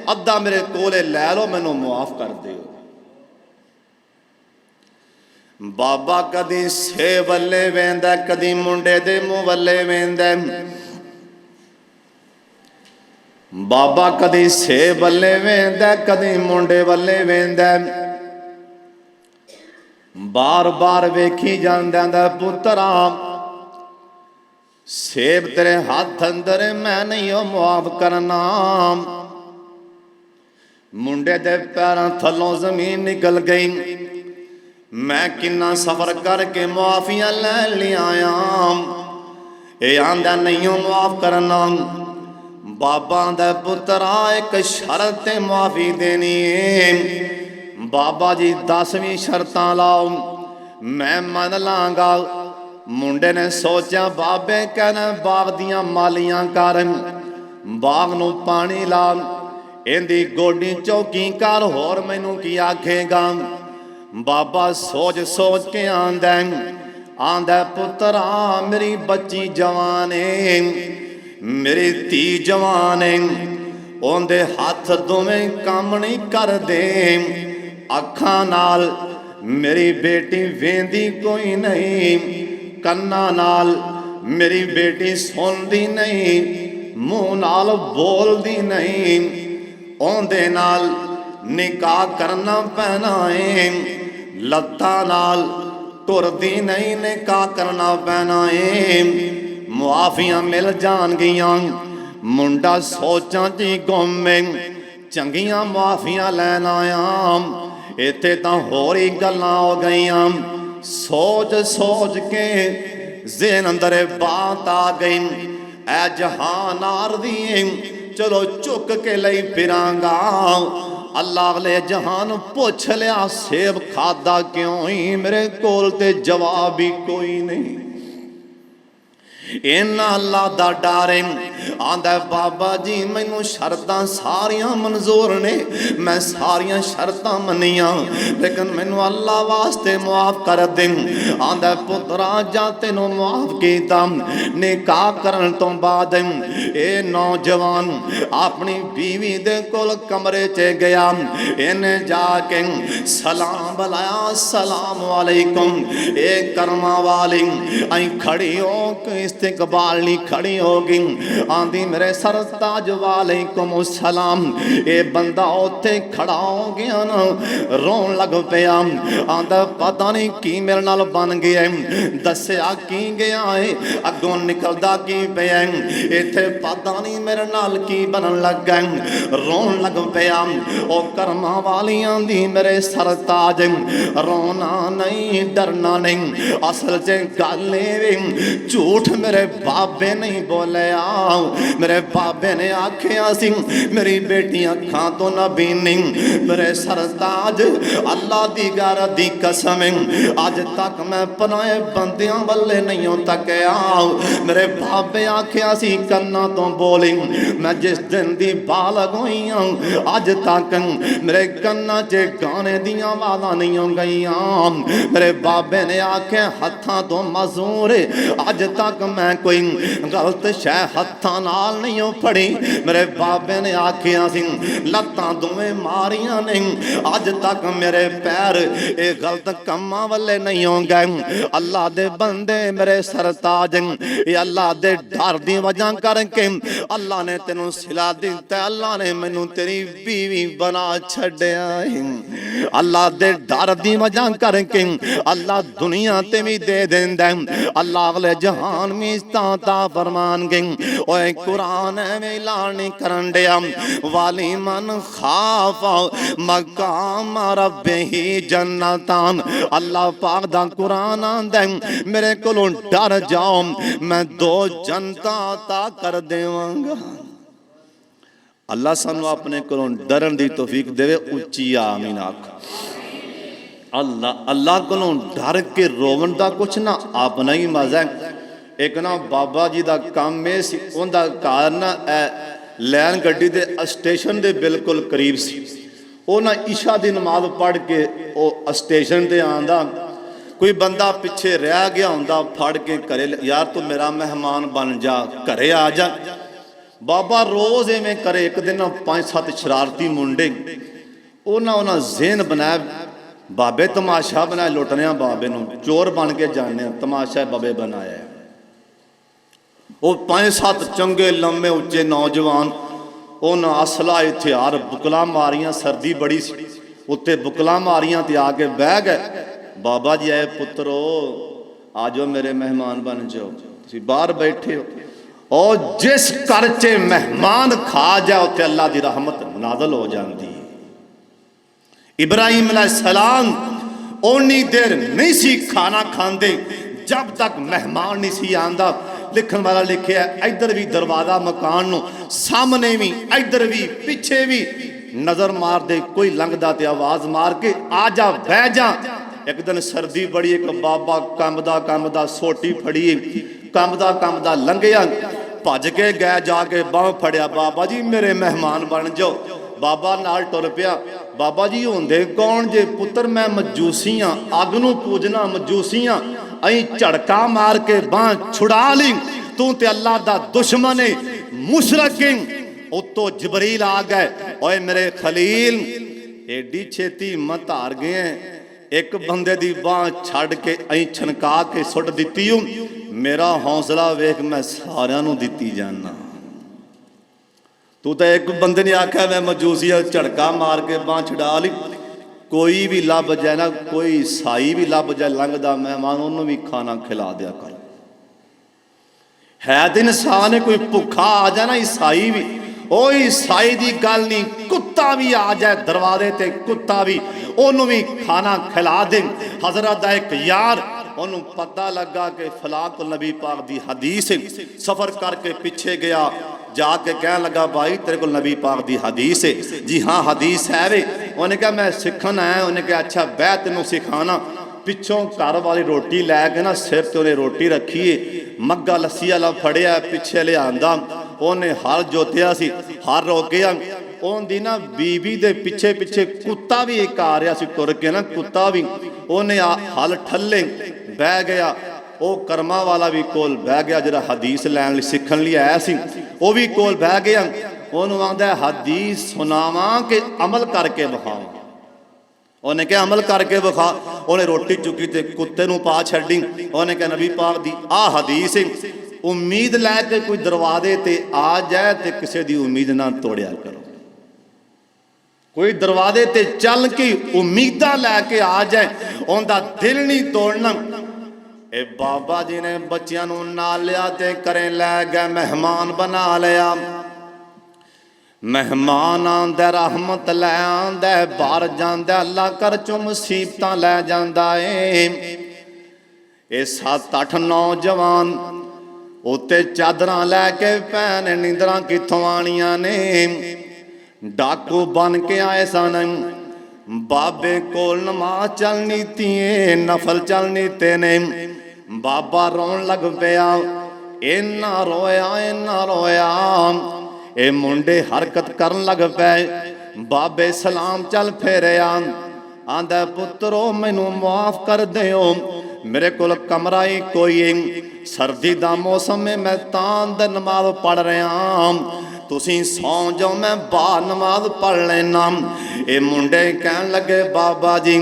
Speaker 1: अद्धा मेरे कोले लै लो, मैनू मुआफ कर दो। बाबा कदी सेब वल्ले वेंदा, कदी मुंडे दे मुंह वल्ले वेंदा। बाबा कदी सेब वल्ले वेंदा, कदी मुंडे वल्ले वेंदा। बार बार वेखी जांदा, पुत्रा सेब तेरे हाथ अंदर, मैं नहीं हो मुआफ करना। मुंडे दे पैरों थलों जमीन निकल गई। मैं किन्ना सफर करके मुआफिया ले लिया। ये आंदा नहीं हो मुआफ करना। बाबा दा पुत्रा एक शर्त मुआफी देनी है। बाबा जी 10वीं शर्तां लाओ, मैं मन लांगा। मुंडे ने सोचा बाबे कहना बाग दियां मालियां कर, बाग नू पानी ला, इंदी गोडी चौकी कर, होर मैनू की आखेगा? बाबा सोच सोच के आंदा पुत्रा मेरी बच्ची जवान है, मेरी धी जवान है, उनके हाथ दोवें काम नहीं कर दे। अखां नाल मेरी बेटी वेंदी कोई नहीं, कन्ना नाल मेरी बेटी सुनदी नहीं, मुँह नाल बोलदी नहीं। उनदे नाल निकाह करना पैना है, लत्तां नाल टुरदी नहीं, निकाह करना पैना है। मुआफियां मिल जाणगियां। मुंडा सोचां च गुम, चंगियां मुआफियां लैन आया। इत्थे तां होर ही गल्लां हो गईयां। सोच सोच के ज़हन अंदर बात आ गई, ऐ जहान आरदी चलो चुक के लई फिरांगा। अल्लाह अगले जहान पुछ लिया सेब खादा क्यों ही? मेरे कोल ते जवाब ही कोई नहीं। इन्ना अल्लाह दा डर आंदा बाबा जी मैनू शर्तां सारियां मंजूर ने, मैं सारियां शर्तां मनियां, लेकिन मैनू अल्लाह वास्ते मुआफ कर दे। आंदा पुत्रा जा तेनू मुआफ कीता। निकाह करन तो बाद ये नौजवान अपनी बीवी दे कोल कमरे च गया। इन्हें जाके सलाम बुलाया, अस्सलाम वालेकुम। ए कर्मा वाली आई खड़ी हो के इस्तकबाल नहीं खड़ी हो गई। आंदी मेरे सरताज वालेकुम सलाम। ये बंदा उत्थे खड़ा हो गया ना, रोन लग पिया। आंदा पता नहीं की मेरे नाल बन गया, दस्या की गया है, अगों निकलदा की पिया, इत्थे पता नहीं मेरे नाल की बनन लग गया। रोन लग पिया। ओ कर्मा वालियां दी मेरे सरताज, रोना नहीं डरना नहीं, असल च गल झूठ मेरे बाबे नहीं बोलिया। मेरे बाबे ने आखिया सी मेरी बेटी अखां तो ना बीनी। मेरे सरताज अल्लाह दी घर दी कसम, अज तक मैं पराए बंदियां वाले नहीं तकिया। मेरे बाबे आखिया सी कन्ना तो बोली, मैं जिस दिन दी बालग हुई हूं अज तक मेरे कन्ना च गाने दियां आवाज़ां नहीं गईयां। मेरे बाबे ने आखे हत्थां तो मजूर, अज तक मैं कोई गलत शै हत्थां नाल नहीं फड़ी। मेरे बाबे ने आखिया सी लत्तां दोवें मारियां नहीं, अज तक मेरे पैर ये गलत कम्मां वाले नहीं गए। अल्लाह दे बंदे मेरे सरताज, ये अल्लाह दे डर दी वजह करके अल्लाह ने तेनू सिला दिता, अल्लाह ने मैनू तेरी बीवी बना छड्या। अल्लाह दे डर दी वजह करके अल्लाह दुनिया ते भी दे देंदा, अल्लाह अगले जहान में इस्ता फरमान गए। ओए कुरान में ऐलान करन दिया, वाली मन खाफ मकाम रब्बिही जन्नतान। अल्लाह पाक दा कुरान आंदा मेरे कोलों डर जाओ मैं दो जन्नतां अता कर देवांगा। अल्लाह सानू अपने कोलों डरन दी तौफीक देवे। उच्ची आमीन आख। अल्लाह अल्लाह कोलों डर के रोवन का कुछ ना अपना ही मजा है। एक ना बाबा जी का काम में सी, उनका घर ना लैन गड्डी दे स्टेशन दे बिल्कुल करीब सी। वो ना ईशा की नमाज पढ़ के वो स्टेशन ते आंदा, कोई बंदा पिछे रह गया होंदा, फड़ के घरे, यार तू मेरा मेहमान बन जा, घरे आ जा। बाबा रोज़ इवें करे। एक दिन 5-7 शरारती मुंडे उन्हें ज़हन बनाया, बाबे तमाशा बनाया, लुटने बाबे नूं चोर बन के जाने, तमाशा बाबे बनाया। वो 5-7 चंगे लम्बे उच्चे नौजवान, उन्हें असला हथियार बुकला मारियां, सर्दी बड़ी सी, उत्ते बुकला मारियां ते आके बह गए। बाबा जी आए, पुत्रो आ जाओ मेरे मेहमान बन जाओ, तुसीं बाहर बैठे हो। और जिस घर च मेहमान खा जाए उत्थे अल्लाह की रहमत नाज़िल हो जाती है। इब्राहिम अलैहिस्सलाम उन्नी देर नहीं सी खाना खांदे जब तक मेहमान नहीं सी आंदा। लिखन वाला लिखिया इधर भी दरवाजा मकान नूं, सामने भी, इधर भी, पिछे भी नजर मार दे, कोई लंघदा ते आवाज मार के आ जा, बह जा। एक दिन सर्दी बड़ी, एक बाबा कंबदा सोटी फड़ी, कंबदा लंघिया, भज के गए, जाके बांह फड़िया, बाबा जी मेरे मेहमान बन जाओ। बाबा नाल टुर पिया। बाबा जी होंदे कौन जे? पुत्र मैं मजूसी हाँ, अग नूं पूजना मजूसी हाँ, अई झड़का मार के बांह छुड़ा ली, तू ते अल्लाह दा दुश्मन है, मुशरक है। उतो जबरील आ गए, ओए मेरे खलील एडी छेती मत हार गए, एक बंदे दी बांह छड़ के अई छनका के सुट दिती हूं, मेरा हौसला वेख मैं सारियां नूं दिती जाना। तू तो एक बंदे ने आख्या मैं मजूसी झड़का मार के बांह छुड़ा ली, कोई भी लभ जाए ना, कोई ईसाई भी लभ जाए लंघदा मेहमान, उन्होंने भी खाना खिला दिया कर। है तो इंसान है, कोई भुखा आ जाए ना ईसाई भी, ओ ईसाई की गल नहीं, कुत्ता भी आ जाए दरवाजे ते, कुत्ता भी ओनू भी खाना खिला दे। हजरत दा एक यार, ओनू पता लगा कि फलाक नबी पाक दी हदीस है, सफर करके पीछे गया, जाके कह लगा भाई तेरे को नबी पाक दी हदीस है? जी हाँ हदीस है वे। उन्हें कहा मैं सीखन आया। उन्हें कहा अच्छा बह तेनों सिखाना। पिछों घर वाली रोटी लैके ना सिर ते उन्हें रोटी रखी है, मग्गा लस्सी वाला फड़िया, पिछे लिया, उन्हें हर जोतिया सी, हर रोकिया। उनकी ना बीबी दे पिछे पिछे कुत्ता भी एक आ रहा सी तुर के ना, कुत्ता भी, उन्हें हल ठल्ले बह गया। वो कर्मा वाला भी कोल बह गया, जरा हदीस लैन सीखन लिए आया सी, वो भी कोल बह गया। उन्होंने आंदा हदीस सुनावा कि अमल करके विखाओ। उन्हें क्या अमल करके विखा। उन्हें रोटी चुकी ते कुत्ते नूं पा छड्डी। उन्हें क्या नबी पाक दी आ हदीस है। उम्मीद लैके कोई दरवाजे ते आ जाए तो किसी की उम्मीद ना तोड़िया करो। कोई दरवाजे ते चल के उम्मीदा लैके आ जाए उनका दिल नहीं तोड़ना। ए बाबा जी ने बच्चों नूं नाल लिया ते करें लै गए, मेहमान बना लिया। मेहमान आंदा रहमत लै आंदा, बाहर जांदा अल्लाह कर चो मुसीबतां लै जांदा है। ये 7-8 नौजवान उत्ते चादरां लैके भैन नींदरां कित्थों आनियां ने, डाकू बन के आए सन। बाबे कोल नमाज चलनी थी, नफल चलनी ते ने। बाबा रोन लग पिया, इन्ना रोया ए मुंडे हरकत करन लग पे। बाबे सलाम चल फेरिया, आंदा पुत्रो मैनू माफ कर दिओ, मेरे कोल कमरा ही कोई, सर्दी दा मौसम है, मैं तां नमाज पढ़ रहा, तुसी सौ जाओ मैं बाहर नमाज पढ़ लेना। ये मुंडे कहन लगे बाबा जी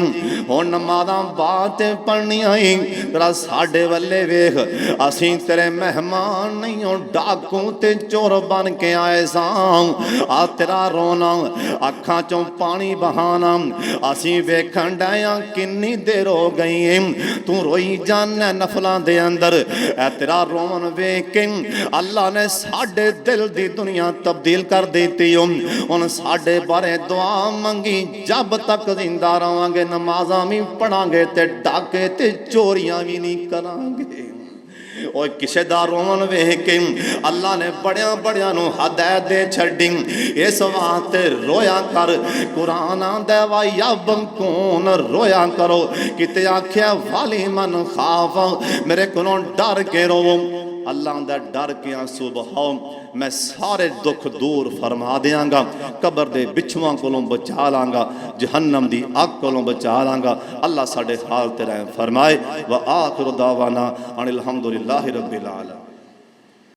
Speaker 1: हुण नमाज़ां बाहर ते पढ़नियां ही, तेरा साडे वल्ले वेख, असीं तेरे मेहमान नहीं हो, डाकू ते चोर बन के आए सां। आ तेरा रोना, अखां चों पानी बहाना, असीं वेखण डया किन्नी देर हो गई है, तू रोई जाना नफलों दे अंदर। ऐ तेरा रोन वेख के अल्लाह ने साडे दिल दी दुनिया तब्दील कर देती। हुण साडे बारे दुआ मंगी, जब तक जिंदा रहांगे नमाज़ां भी पढ़ांगे ते डाके ते चोरियां भी नहीं करांगे। और किसे दा रोन वेख के अल्लाह ने बड़िया बड़िया नूं हदायत दे छड्डी, इस वास्ते रोया कर। कुरान आंदा वा यबकून, रोया करो। किते आख्या वाली मन खाफ, मेरे कोलों डर के रोवो। अल्लाह दा डर के आंसू बहाओ, मैं सारे दुख दूर फरमा देंगा, कबर दे बिच्छुआं कोलों बचा लांगा, जहन्नम दी अग कोलों बचा लांगा। अल्लाह साडे हाल ते रहम फरमाए। व आखिर दावाना अनिल हम्दुलिल्लाहि रब्बिल आलमीन।